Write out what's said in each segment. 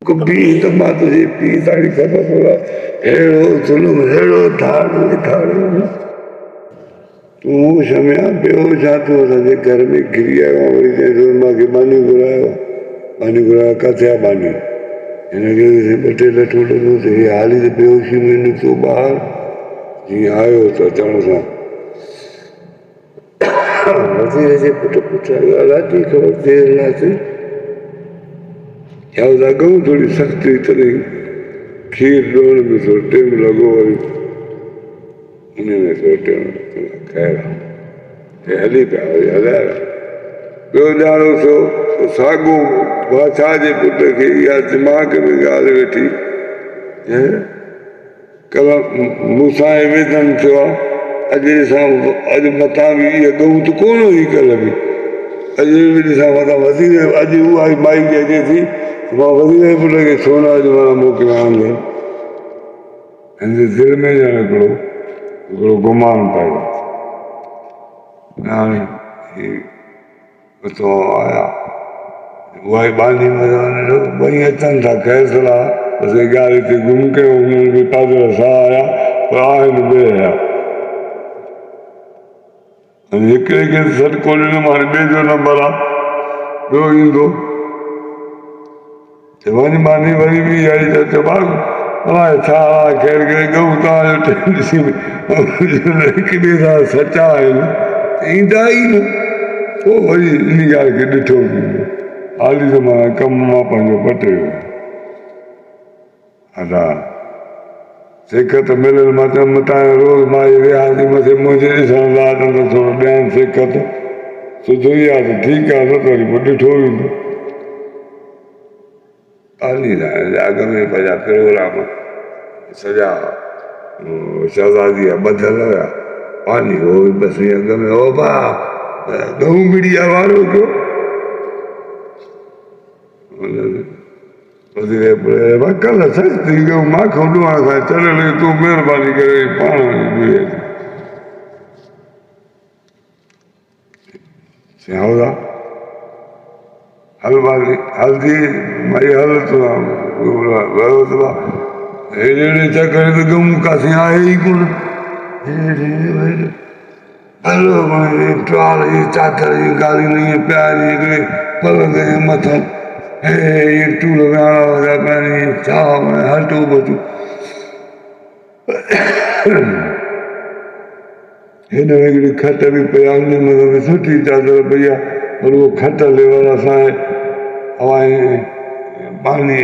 कुबी तो मां तुझे पी ताड़ी ख़बर पड़ा हेड़ो जुल्म हेड़ो ठाड़ो तू शमिया पियो छा तूं असांजे घर में घिरी आयो आहे वरी चई थो मूंखे बानी घुरायो किथे आहे बानी हिनखे ॿ टे लठूं ॾिनो त हे हाली त बेहोशी में निकितो ॿाहिरि जीअं आयो त अचण सां वज़ीर जे पुट राती ख़बर देरि लाथी या लॻूं थोरी सख़्ती तॾहिं खीर ॾोण में थोरो टाइम लॻो वरी उन में थोरो टाइम ख़ैर आहे हली पिया वरी हलाया ॿियो ॼाणो थियो साॻियो बादशाह जे पुट खे इहा दिमाग़ में ॻाल्हि वेठी कल्ह मूंसां वेदन थियो आहे अॼु मथां बि इहा ॻऊं त कोन हुई कल्ह बि अॼु बि ॾिसां मथां वज़ीर अॼु उहा माई खे अचे थी मां वज़ीर जे पुट खे छो न अॼु मां मोकिलियां अंदरि हिन जे दिलि में ॼण हिकिड़ो गुमान पियो हाणे उतां आया उहा ई बानी ॿई अचनि था ख़ैसला बसि ॻाल्हि हिते गुम कयो हुननि खे पादर सां आया पर आहिनि ॿिए आया हिकिड़े खे सॾु कोन ॾिनो हाणे ॿिए जो नंबर आहे ॿियो ईंदो वञ बानी वरी बि आई त चइबो अलाए छा ख़ैर करे ॻऊं तव्हांजो टाइम ॾिसी हिकु ॿिए सां सचा आहिनि ईंदा ई न पोइ वरी इन ॻाल्हि खे ॾिठो हाली त मां कमु मां पंहिंजो पटे वियो अदा सिकत मिलियल मां चयो मटायो रोज़ मां वियासीं मथे मुंहिंजे ॾिसण लाइ त थोरो ॾियनि सिकत सुठो ई आहे त ठीकु आहे न त वरी पोइ ॾिठो वेंदो हाली अॻ में पंहिंजा प्रोग्राम सॼा शहज़ादी ॿधियल हुया पानी हो बसि अॻ में हो भाउ ॻऊं मीडिया वारो कयो कल्ह सस्ती ॻऊं मां खोॾो हाणे चढ़ियल तूं महिरबानी करे पाण हल बानी हलजी माई हल तूं वियो त हेॾे चकर त ॻऊं काथे आहे ई कोन हलो ट्राल जी चादर जी ॻाल्हियूं ईअं पिया हिकिड़े पलंग जे मथां इहे टूल विहाणा हुआ पहिरीं छा हटो बटो हिन में हिकिड़ी खट बि पई आहे हुन में सुठी चादर पई आहे पर उहो खट लेवल असां बानी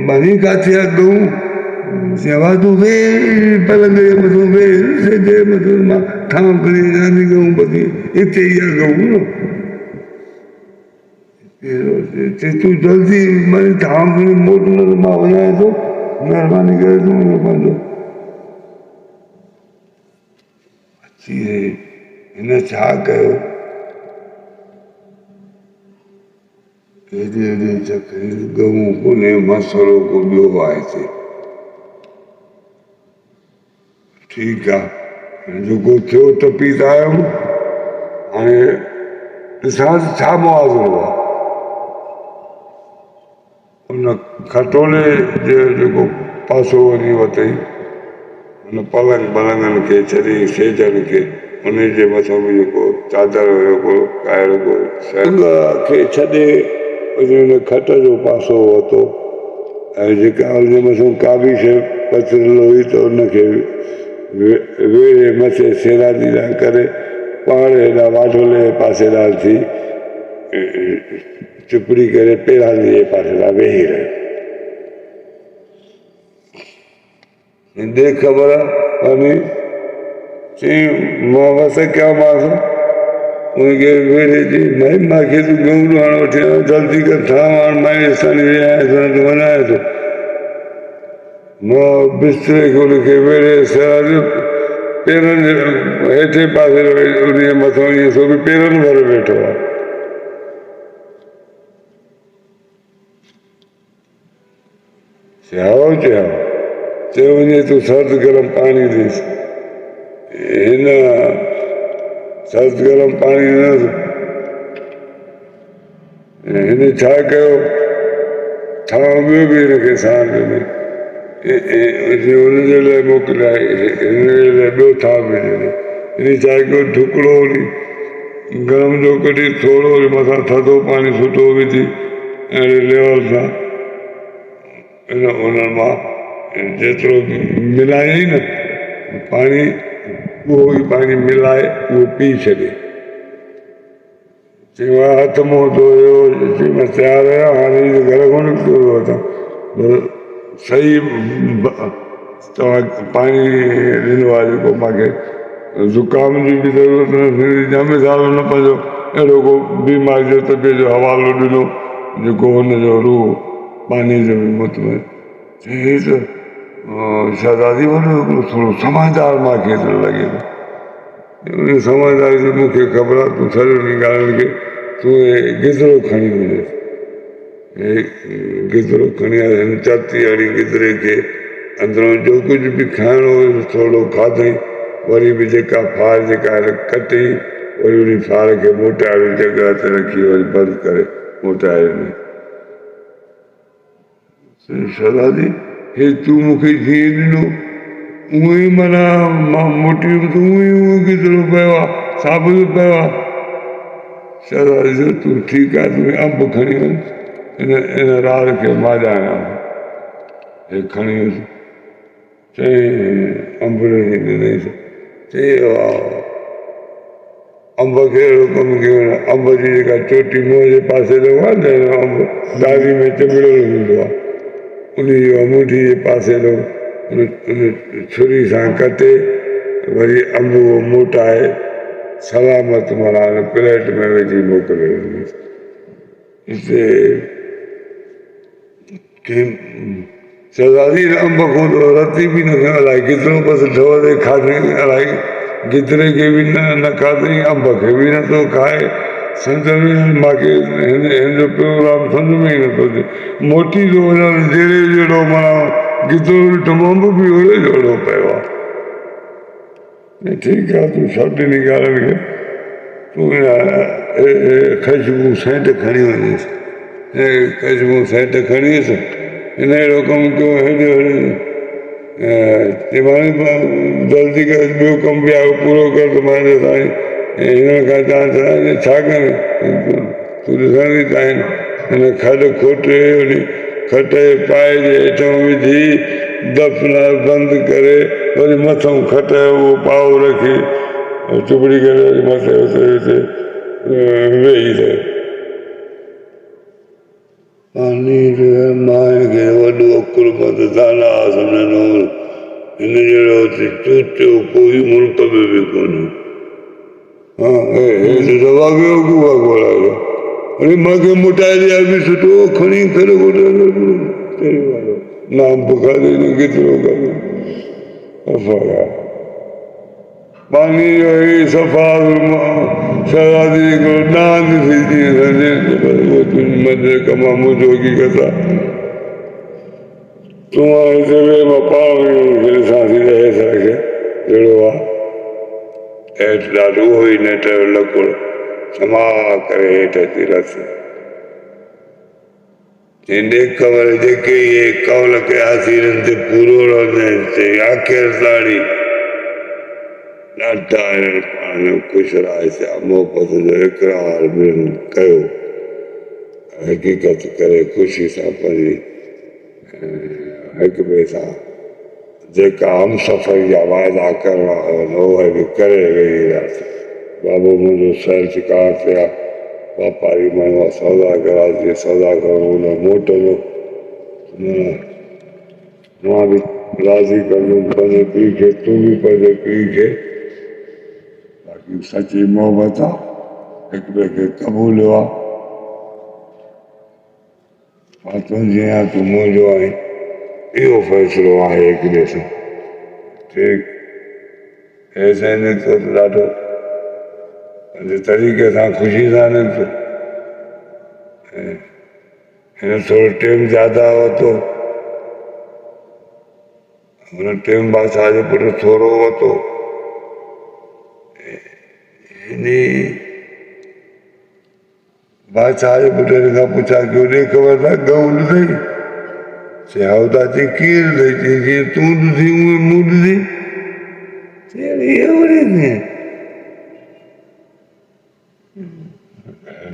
बानी किथे आहे ॻऊं चवां तूं वेह पलंग जे मथां वेह जे मथां मां ठां करे ॻऊं ॿधी हिते ई आहे ॻऊं न तूं जल्दी मां ठां खणी मोट न त मां वञां थो महिरबानी करे तूं पंहिंजो अची हिन छा कयो हेॾे चकर ॻऊं कोन्हे मसलो को ॿियो आहे हिते ठीकु आहे जेको थियो टपी त आयुमि हाणे ॾिसां छा मुआवज़ो आहे हुन खटोले जो जेको पासो वञी वरितई हुन पलंगनि खे छॾी सेजनि खे उन जे मथां बि जेको चादर हुयो को काइर को संग खे छॾे हुन खट जो पासो वरितो ऐं जेका हुन मथां का बि शइ पथरियल हुई त हुनखे वेड़े मथे सेरादी लाइ करे पाण हेॾा वाढोले पासे ॾांहुं थी चुपड़ी करे पेरानी जे पासे ॾांहुं वेही रहियो ॾे ख़बर आहे चई मां बस कयोमांसि उनखे वेड़े जी भाई मूंखे तूं ॻऊं हाणे वठी आयो जल्दी कर ठाह हाणे मां ॾिसण वियासीं त वञाए थो मां बिस्तरे खे उनखे वेड़े सेरारियो पेरनि जे हेठे पासे उन मथां ईअं सो बि पेरनि भरे वेठो आहे चयो वञे तूं सर्द गरम पाणी ॾिस हिन सर्द गरम पाणी ॾिनसि हिन छा कयो ॿियो बि हिनखे साण ॾिनई हुनजे लाइ मोकिलियाई हिनजे लाइ ॿियो थां बि ॾिनई हिन छा कयो ढुकड़ो वरी गरम जो कढी थोरो वरी मथां थधो पाणी सुठो विझी अहिड़े लेवल सां हुन मां जेतिरो मिलायई न पाणी उहो ई पाणी मिलाए उहो पी छॾे चई हथ मुंहुं धोयो चई मां तयारु आहियां हाणे घर कोन निकितो अचां सही तव्हां पाणी ॾिनो आहे जेको मूंखे ज़ुकाम जी बि ज़रूरत न थींदी जामे साल न पंहिंजो अहिड़ो को बीमारी जो तबियत जो हवालो ॾिनो जेको हुनजो रूह पाणी जो बि मुतमिन चई त शहज़ादी वॾो हिकिड़ो थोरो समझदार मूंखे थो लॻे उन समझदारी जो मूंखे ख़बर आहे तूं सॼो ॾींहुं ॻाल्हियुनि खे तूं गिदिरो खणी वञे गिदिरो खणी आयो हिन चाती हणी गिदिरे खे अंदरो जो कुझु बि खाइणो हुयो थोरो खाधई वरी बि जेका फार जेका कटई वरी उन फार खे मोटाए जॻह ते रखी वरी बंदि करे मोटाए ॾिनई शहज़ादी हे तूं मूंखे जीअं ॾिनो उहो ई माना मां मोटी त उहो गिदिरो पियो आहे साबित पियो आहे शहज़ादी चयो तूं ठीकु आहे तूं अंब खणी वञ इन रात खे मां ॼाणां हे खणी वयुसि चई अंब ॾिनईसि चई अंब खे अहिड़ो कमु कयो अंब जी जेका चोटी मुंहं जे पासे ते आहे न अंब दादी में चिमिड़ियल हूंदो आहे उनजी अंगूठी जे पासे ते छुरी सां कटे वरी अंब उहो मोटाए सलामत माना प्लेट में विझी मोकिले ॾिनईसि हिते शहज़ादी अंब खां त रती बि न अलाए केतिरो बसि ढव ते खाधई अलाए गिदिरे खे बि न खाधई अंब खे बि नथो खाए सम्झ में मूंखे हिन जो प्रोग्राम सम्झ में ई नथो अचे मोटी थो वञा जहिड़े जहिड़ो माना गिदिरो ॾिठो अंब बि ओड़े जहिड़ो पियो आहे ठीकु आहे तूं छॾ ॾिनी ॻाल्हियुनि खे तूं ख़ुशबू सेंट खणी वञेसि ख़ुशबू सेंट खणी वियुसि हिन अहिड़ो कमु कयो हेॾे होॾे जल्दी करे ॿियो कमु बि आहे पूरो कर त मां साईं हिन खां तव्हां छा कनि तूं ॾिसंदी साईं हिन खॾ खोटे वरी खट जे पाए जे हेठां विझी दफ़न बंदि करे वरी मथां खट जो उहो पाउ रखी चुपड़ी करे वरी मथे हुते वेही रहे मां खे वॾो कुर्बत दाना सम्झंदो हिन जहिड़ो चूचो कोई मुल्क में बि कोन्हे दवा कयो घोड़ायो वरी मूंखे मोटाए ॾिया बि सुठो खणी करे न अंब खाधई न केतिरो खाधई पाणी जो ई सफ़ा शहज़ादी हिकिड़ो डांस थी जीअं सम्झे मंझि कमां मुंहिंजो हक़ीक़त आहे तूं हाणे हिते वेह मां पाण खे ॾिसां थी हेठि रखे अहिड़ो आहे हेठि ॾाढो ई नेट जो लकुड़ क्षमा करे हेठि अची रस चई ख़बर जेके इहे कौल कयासीं हिननि ते पूरो रहंदा आहिनि चई आख़िर ताणी ॾाढा हिननि पाण में ख़ुशि रहिया मोहबत जो इक़रार ॿियनि कयो हक़ीक़त करे ख़ुशी सां पंहिंजी हिक ॿिए सां जेका हमसफ़र जा वाइदा करणा हुआ उहे बि करे वेही रहियासीं बाबो मुंहिंजो सैर शिकार ते आहे वापारी माण्हू आहे सौदागर आहे जीअं सौदागर हुन मोटंदो मां बि राज़ी कंदुमि पंहिंजे पीउ खे तूं बि पंहिंजे पीउ खे बाक़ी सची मोहबत आहे हिक ॿिए खे क़बूलियो आहे मां तुंहिंजी आहियां तूं मुंहिंजो आहीं इहो फ़ैसिलो आहे हिक ॿिए सां ठीकु हे साईं निकितो त ॾाढो पंहिंजे तरीक़े सां ख़ुशी सां निकितो हिन थोरो टाइम ज्यादा वरितो हुन टाइम बादशाह जो पुटु थोरो वरितो हिन बादशाह जे पुट खां पुछा कयो ॾे ख़बर था गऊं ॾिनई से आवता थी कीर दे जे तू दी मूड दी तेरी एवरीथिंग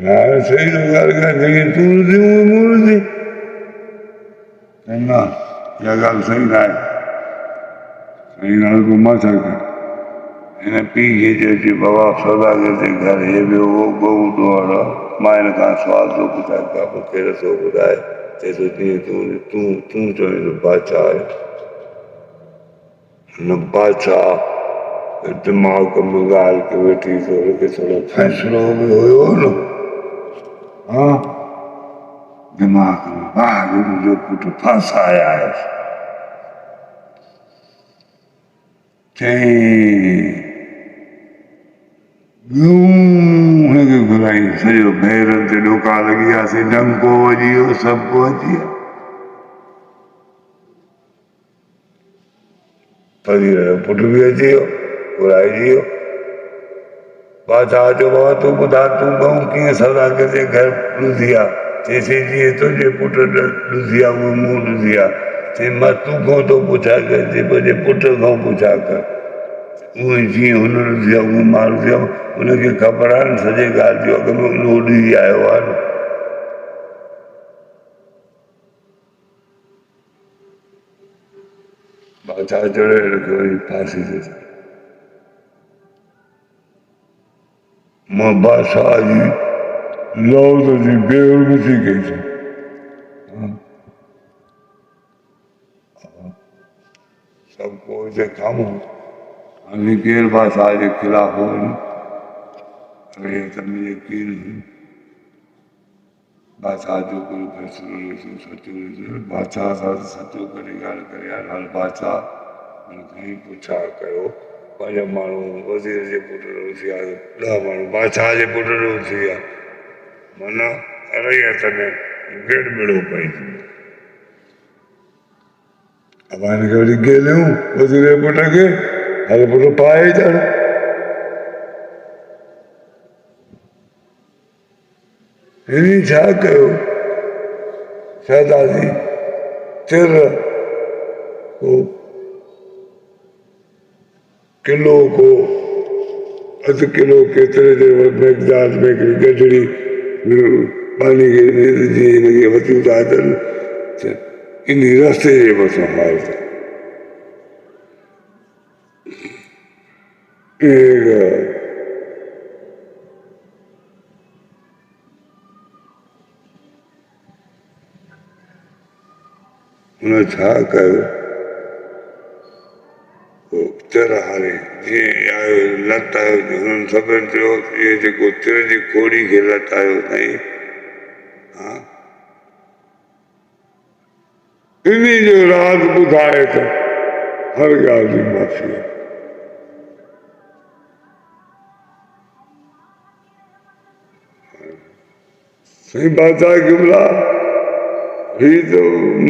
ना सही लोग का जे तू दी मूड दी ना या गाल सही ना सही ना को मत कर इन पी के जे बाबा सौदागर जे घर हे वो गौ द्वारा मायन का सवाल तो पूछा का केरे सो बुधाए ते तो तू जो बादशाह है न बादशाह दिमाग में गाल के बैठी तो के थोड़ा फैसलो में हो न हाँ दिमाग में बाग जो पुट फंसाया है यूं है कि घुराई सॼो भेरनि ते ॾोका लॻी वियासीं डंको अची वियो सभु अची वियो फकीर जो पुट बि अची वियो घुराइजी वियो बादशाह जो बाबा तूं ॿुधा तूं गऊं कीअं सौदागर जे घर ॾुधी आहे चइसि जीअं तुंहिंजे पुट ॾुधी आहे उहो मूं ॾुधी आहे चई मां तूं खां थो पुछा कर जे पंहिंजे पुट खां पुछा कर उहे जीअं हुन ॾुधी आहे उहो मां ॾुधी आहे उनखे ख़बर आहे न सॼे ॻाल्हि जो अॻ में उन ॾुधी आयो आहे न बादशाह चढ़े रखियो वरी फांसी ते मां बादशाह जी लौज़ जी बेहरमती कईसीं सभु को हिते खामो हाणे केरु बादशाह जे ख़िलाफ़ हो अरे त मुंहिंजे कीर बादशाह जो कोई फैसलो सचो बादशाह सां सचो करे ॻाल्हि करे हाल बादशाह हुन खां ई पुछा कयो पंज माण्हू वज़ीर जे पुट रुसी आहे 10 माण्हू बादशाह जे पुट रुसी आहे माना रैयत में गड़बड़ो पई अब हिनखे वरी गेलियूं वज़ीर जे पुट खे हल पुट पाए चढ़ हिन छा कयो शहज़ादी तिर को किलो को अधु किलो केतिरे जे मक़दार में हिकिड़ी गढड़ी पाणी खे जीअं हिनखे वधियूं था अचनि त इन रस्ते जे मथां हाल हुन छा कयो तिर हारे जीअं आयो लत आयो हुननि सभिनि चयो इहे जेको तिर जी खोड़ी खे लत आयो साईं हा इन जो राज़ ॿुधाए त हर ॻाल्हि जी माफ़ी आहे साईं बादशाह क़िबला हीअ त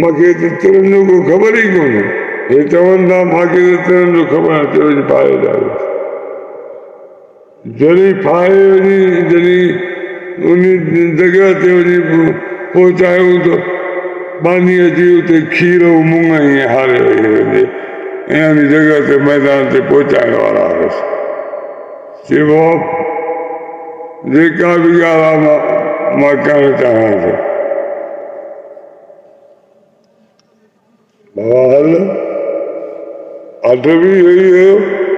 मूंखे त तिरनि जो को ख़बर ई कोन्हे हे चवनि था मूंखे त तिरनि जो ख़बर आहे चयो फाए ॾाढो जॾहिं फाए वञी जॾहिं उन जॻह ते वञी पहुचायूं त पाणी अची उते खीर ऐं मुङ ई हारे वई वञे ऐं उन जॻह ते मैदान ते पहुचाइण वारा हुअसि चइबो जेका बि ॻाल्हि आहे मां करणु चाहियां थो बाबा हल अठ बि इहो ई हुयो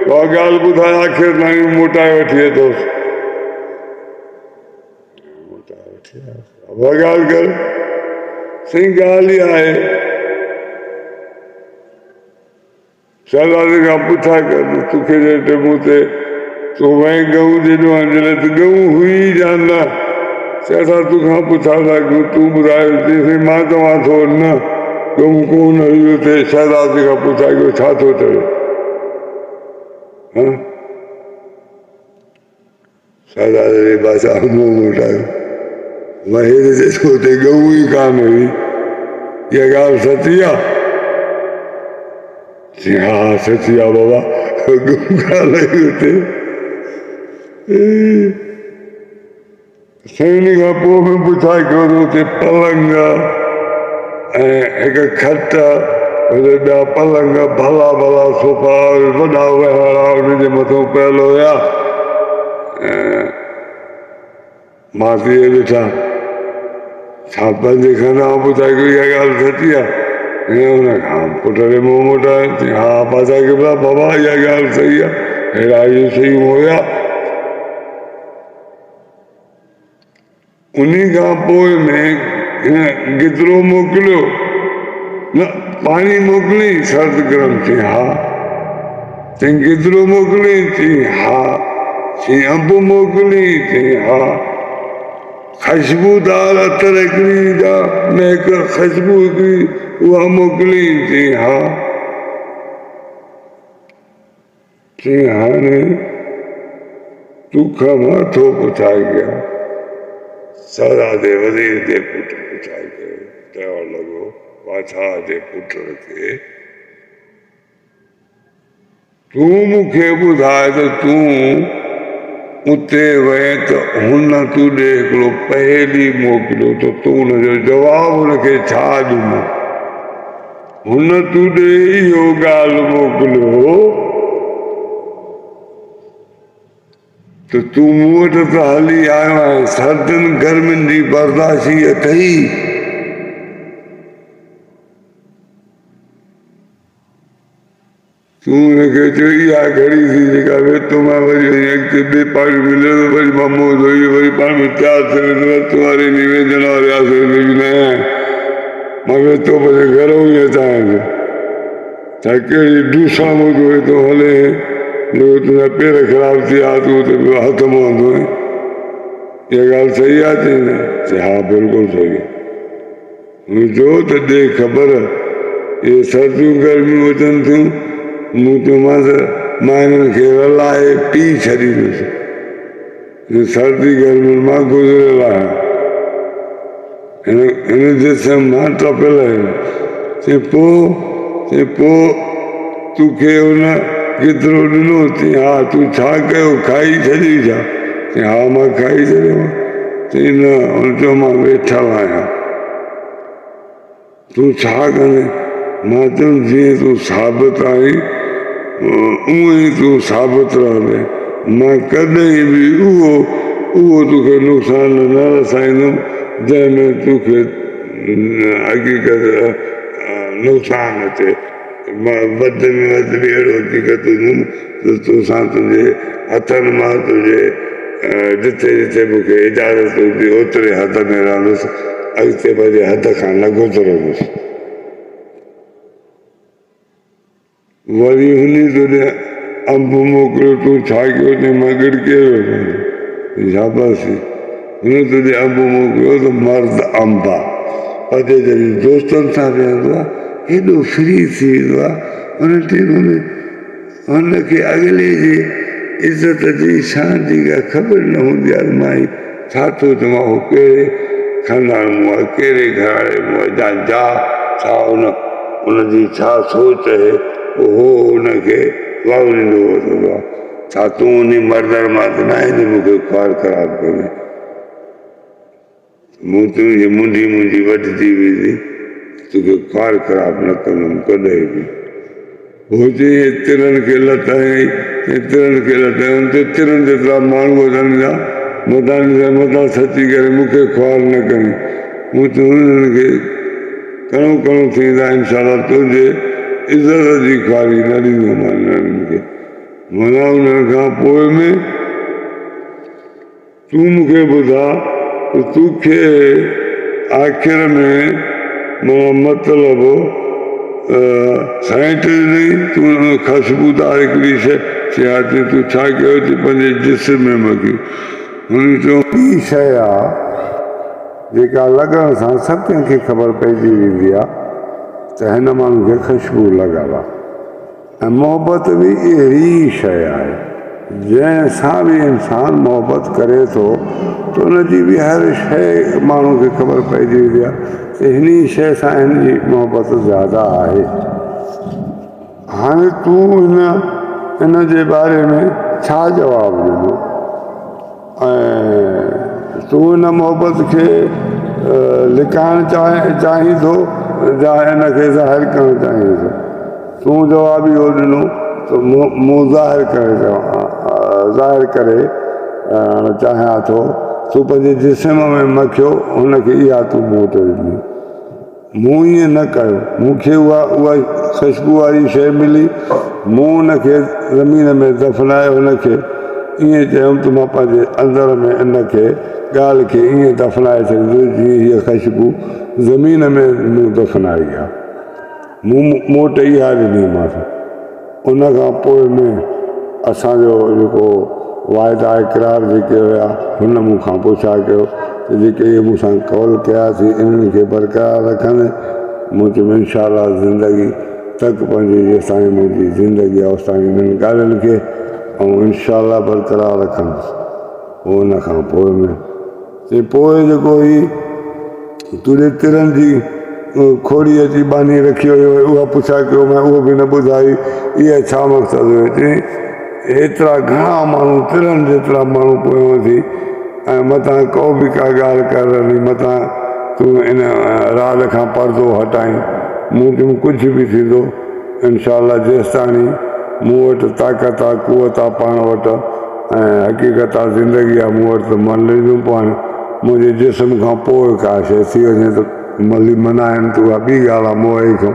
उहा ॻाल्हि ॿुधाए आख़िर ताईं मोटाए वठी अचोसि उहा ॻाल्हि कर साईं ॻाल्हि ई आहे शहज़ादे खां पुछा कर तोखे जे टेमू ते तूं वहीं गऊं जेॾो अंजले त गऊं हुई या न असां तोखां पुछा था कयूं तूं ॿुधाए तेसीं मां चवां थो न गऊं कोन हुई हुते शहज़ादे खां पुछा कयो छा थो चवे शहज़ादे जे बादशाह मुंहुं मोटायो मां हेॾे चयो हुते गऊं ई कान हुई इहा ॻाल्हि सची आहे हा सची आहे बाबा गऊं कान हुई हुते साईं खां पोइ बि पुछा कयो त हुते पलंग ऐं हिकु खट ॿिया पलंग भला भला सोफ़ा वॾा विहाड़ा उनजे मथां पियल हुया। मां त इहे ॾिठा छा पंहिंजे खां ॿुधाए की इहा ॻाल्हि सची आहे। हा पुट खे मूं वटि हा बाबा बाबा इहा ॻाल्हि सही आहे, अहिड़ा इहे शयूं हुया। उन खां पोइ में हिन गिदरो मोकिलियो न पाणी मोकिलियईं सर्द गरम चई हा, चई गिदरो मोकिलियईं चई हा, चई अंब मोकिलियईं चई हा, ख़ुशबूदार अतर हिकिड़ी महक ख़ुशबू हिकिड़ी उहा मोकिलियईं चई हा, चई हाणे तोखां मां थो पुछाए कयां। सारा जे वज़ीर जे पुट पुछाए करे चवणु लॻो बादशाह जे पुट खे तूं मूंखे ॿुधाए त तूं उते वए त हुन तूं ॾे हिकिड़ो पहेली मोकिलियो त तूं हुनजो जवाबु हुनखे छा ॾिनो? हुन तूं ॾे इहो ॻाल्हि मोकिलियो त तूं मूं वटि त हली आयो आहीं, सर्दियुनि गर्मियुनि जी बर्दाश्ती अथई, तूं हुनखे चयो इहा घड़ी थी जेका वेतो मां वरी अॻिते ॿिए पाणी मिलियो त वरी मां मुंहुं धोई वरी पाण में तयारु थी वेंदो रत वारे ॾींहुं वेंदड़ वियासीं न मां वेतो भले घर ई अचां छा कहिड़ी डूसा मुंहिंजो वेतो हले तुंहिंजा पेर ख़राब थी विया तूं त हथ मुंहं धोए, इहा ॻाल्हि सही आहे चई न? चई हा बिल्कुलु सही आहे। मुंहिंजो त ॾे ख़बर इहे सर्दियूं गर्मियूं अचनि थियूं मूं चयोमांसि मां हिननि खे रलाए पी छॾींदुसि, सर्दी गर्मियुनि मां गुज़रियल आहियां, हिन जिस्म मां टपियल आहिनि। चई पोइ तोखे हुन गिदरो ॾिनो? चई हा, तूं छा कयो खाई छॾी छा? चई हा मां खाई छॾियो। चई न हुन चयो मां वेठल आहियां, तूं छा कंदे? मां चयुमि जीअं तूं साबित आहीं उअं ई तूं साबित रहंदे, मां कॾहिं बि उहो तोखे नुक़सान न रसाईंदुमि जंहिंमें तोखे हक़ीक़त नुक़सान अचे। मां वधि में वधि बि अहिड़ो हक़ीक़त हूंदुमि त तोसां तुंहिंजे हथनि मां तुंहिंजे जिथे जिथे मूंखे इजाज़त हूंदी ओतिरे हद में रहंदुसि, अॻिते पंहिंजे हद खां न गुज़रंदुसि। वरी हुन तुंहिंजे अंब मोकिलियो, तूं छा कयो? चई मां गिड़के वियो शाबाशी। हुन तुंहिंजे अंब मोकिलियो त मर्द अंब आहे, पंहिंजे जॾहिं दोस्तनि सां वेहंदो आहे हेॾो फ्री थी वेंदो आहे, हुनखे अॻिले जी इज़त जी शान जी का ख़बर न हूंदी आहे। मां छा थो चवां उहो कहिड़े खानदान मां आहे, कहिड़े घराणे मां छा हुनजी छा सोच आहे उहो हुनखे वावरींदो वठंदो आहे। छा तूं उन मर्दनि मां त न आहे जो मूंखे ख्वार ख़राबु करे? मूं तुंहिंजी मुंडी वढिजी वेंदी, तोखे ख्वार ख़राबु न कंदुमि कॾहिं बि। हो चई तिरनि खे लताईं, तिरनि जेतिरा माण्हू अचनि जा मथां सची करे मूंखे ख्वार न कनि। मूं चयो हुननि खे कणो कणो थींदा इनशाला तुंहिंजे इज़त जी ख्वारी न ॾींदुमि हिननि खे। माना हुननि खां पोइ में तूं मूंखे ॿुधा त तोखे आख़िर में माना मतिलबु साइंटिस्ट नहीं तूं ख़ुशबूदार हिकिड़ी शइ चई तूं छा कयो? चई पंहिंजे जिस्म में मगी। हुन चयो ॿी शइ आहे जेका लॻण सां सभु कंहिंखे ख़बर पइजी वेंदी आहे त हिन माण्हू खे ख़ुशबू लॻल आहे। ऐं मोहबत बि अहिड़ी शइ आहे जंहिंसां बि इंसानु मोहबत करे थो त हुनजी बि हर शइ माण्हू खे ख़बर पइजी वेंदी आहे त हिन शइ सां हिनजी मोहबत ज़्यादा आहे। हाणे तूं हिन जे बारे में छा जवाबु ॾिनो? ऐं तूं हिन मोहबत खे लिकाइणु चाहीं थो जा हिनखे ज़ाहिर करणु चाहींसि। तूं जवाबु इहो ॾिनो त मूं ज़ाहिर करे चाहियां थो। तूं पंहिंजे जिस्म में मखियो हुनखे इहा तूं मूं वटि ॾिनी। मूं ईअं न कयो, मूंखे उहा ख़ुशबू वारी शइ मिली, मूं हुनखे ज़मीन में दफ़नाए हुनखे ईअं चयुमि त मां पंहिंजे अंदर में इनखे ॻाल्हि खे ईअं दफ़नाए छॾींदुसि जीअं हीअ ख़ुशबू ज़मीन में मूं दफ़नाई आहे। मूं वटि इहा ॾिनीमांसि। उन खां पोइ में असांजो जेको वाइदा इक़रार जेके हुया हुन मूंखां पुछा कयो त जेके इहे मूंसां कौल कयासीं इन्हनि खे बरक़रार रखंदे। मूं चयुमि इनशा अल्लाह ज़िंदगी तक पंहिंजी जेसिताईं मुंहिंजी ज़िंदगी आहे होसिताईं इन्हनि ॻाल्हियुनि खे ऐं इनशा अल्लाह बरक़रार रखंदुसि। उन खां पोइ में पोइ जेको ही तुंहिंजे तिरनि जी खोड़ी अची बानी रखी हुई उहा पुछा कयो, मां उहो बि न ॿुधाई। इहा छा मक़सदु हुयो? चई एतिरा घणा माण्हू तिरनि जेतिरा माण्हू पोयां थी ऐं मथां को बि का ॻाल्हि करणी, मथां तूं इन राज खां परदो हटाई। मूं चयुमि कुझु बि थींदो इनशा अल्लाह जेसिताणी मूं वटि ताक़त आहे, कुवत आहे पाण वटि ऐं हक़ीक़त आहे, ज़िंदगी आहे मूं वटि त मल्हूं पाण। मुंहिंजे जिस्म खां पोइ का शइ थी वञे त मल्ही मनाइनि त उहा ॿी ॻाल्हि आहे मोह खां।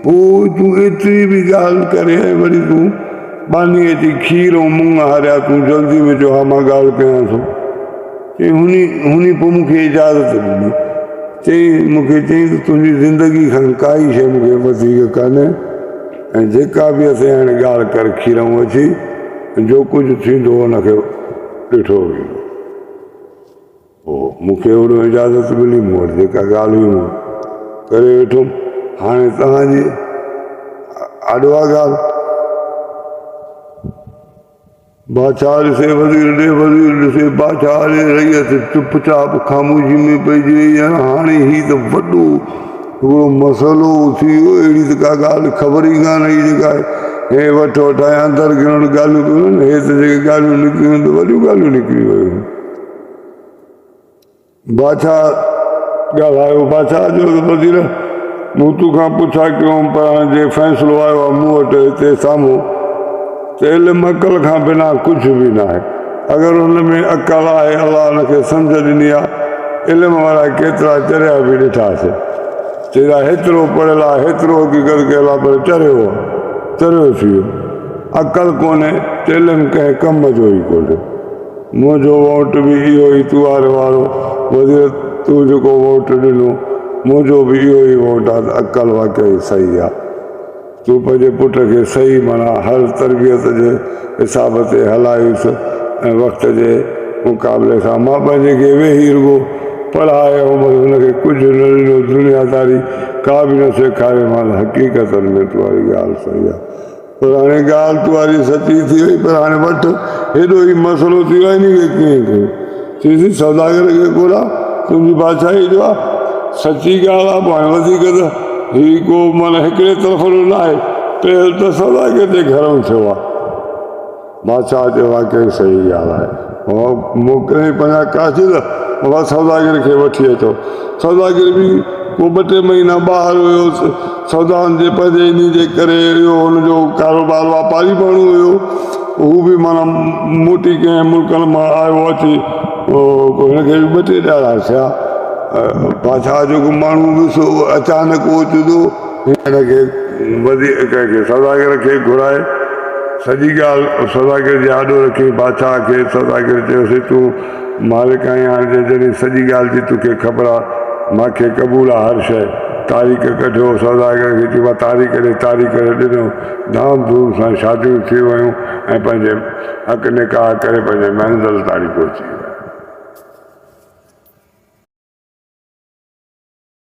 पोइ तूं एतिरी बि ॻाल्हि करे वरी तूं बानी अची खीर ऐं मुंङ हारिया, तूं जल्दी में चयो हा मां ॻाल्हि कयां थो। चई हुनी पोइ मूंखे इजाज़त ॾिनी। मूंखे चई त तुंहिंजी ज़िंदगी खां काई शइ मूंखे वधीक कान्हे ऐं जेका बि असां हाणे ॻाल्हि कर खीरऊं अची जो कुझु थींदो हुनखे ॾिठो वेंदो। पोइ मूंखे ओॾो इजाज़त मिली, मूं वटि जेका ॻाल्हि हुई मूं करे वेठुमि। हाणे तव्हांजी आॾवा ॻाल्हि बादशाह ॾिसे वज़ीर ॾे, वज़ीर ॾिसे बादशाह ॾे, रईयत चुपचाप ख़ामोशी में पइजी वई। हाणे ही त वॾो हिकिड़ो मसइलो थी वियो, अहिड़ी त का ॻाल्हि ख़बर ई कान हुई जेका हे वठि वठाए अंदरि गिरणु ॻाल्हियूं कयूं। हे त जेके ॻाल्हियूं निकिरियूं त वॾियूं ॻाल्हियूं निकिरी वियूं। बादशाह ॻाल्हायो, बादशाह जो वज़ीर मूं तोखां पुछा कयूं पर जे फ़ैसिलो आयो आहे मूं वटि हिते साम्हूं त इल्मु अक़ल खां बिना कुझु बि न आहे। अगरि हुन में अक़ल आहे, अलाह हुनखे सम्झ ॾिनी आहे। इल्मु वारा केतिरा चरिया बि ॾिठासीं, चइजा हेतिरो पढ़ियल आहे, हेतिरो हक़ीक़त कयल आहे, पर चरियो थी वियो। अक़ल कोन्हे त इल्मु कंहिं कम जो ई कोन्हे। मुंहिंजो वोट बि इहो ई तुआरे वारो वज़ीर, तूं जेको वोट ॾिनो मुंहिंजो बि इहो ई वोट आहे त अक़ल वाक़ई सही आहे। तूं पंहिंजे पुट खे सही माना हर तरबियत जे हिसाब ते हलायुसि ऐं वक़्त जे मुक़ाबले सां। मां पंहिंजे खे वेही रुगो पढ़ाए हुनखे कुझु न ॾिनो, दुनियादारी का बि न सेखारे। मां हक़ीक़तनि में तुम्हारी ॻाल्हि सही आहे, पर हाणे ॻाल्हि तुम्हारी सची थी वई, पर हाणे वठि हेॾो ई मसइलो थी वियो आहे नी कीअं कयूं। चईसि सौदागर खे ॻोल्हा, तुंहिंजी बादशाही जो आहे, सची ॻाल्हि आहे। पाण वधीक त हीउ को माना हिकिड़े तरफ़ न आहे, पहिरियों त सौदागर जे घरों थियो आहे। बादशाह चयो वाक़ई सही ॻाल्हि आहे। मोकिलियईं पंहिंजा काशिद, बाबा सौदागर खे वठी अचो। सौदागर बि को 2-3 महीना ॿाहिरि हुयो, सौदानि जे पंहिंजे इन जे करे इहो हुनजो कारोबार वापारी माण्हू हुयो। हू बि माना मोटी कंहिं मुल्कनि मां आयो अची, हिनखे 2-3 ॾियारा थिया। बादशाह जेको माण्हू ॾिसो अचानक ओचितो हिनखे वधीक कंहिंखे सौदागर खे घुराए सॼी ॻाल्हि सौदागर जे आॾो रखी बादशाह खे। सौदागर चयोसीं तूं मालिक आहीं, हाणे जॾहिं सॼी ॻाल्हि जी तोखे ख़बर आहे, मूंखे क़बूल आहे हर शइ। तारीख़ कढियो, सौदागर खे चयो तारीख़ ॾिनो, धाम धूम सां शादियूं थी वियूं ऐं पंहिंजे हक़ निकाह करे पंहिंजे मंज़िल ताईं पहुची विया।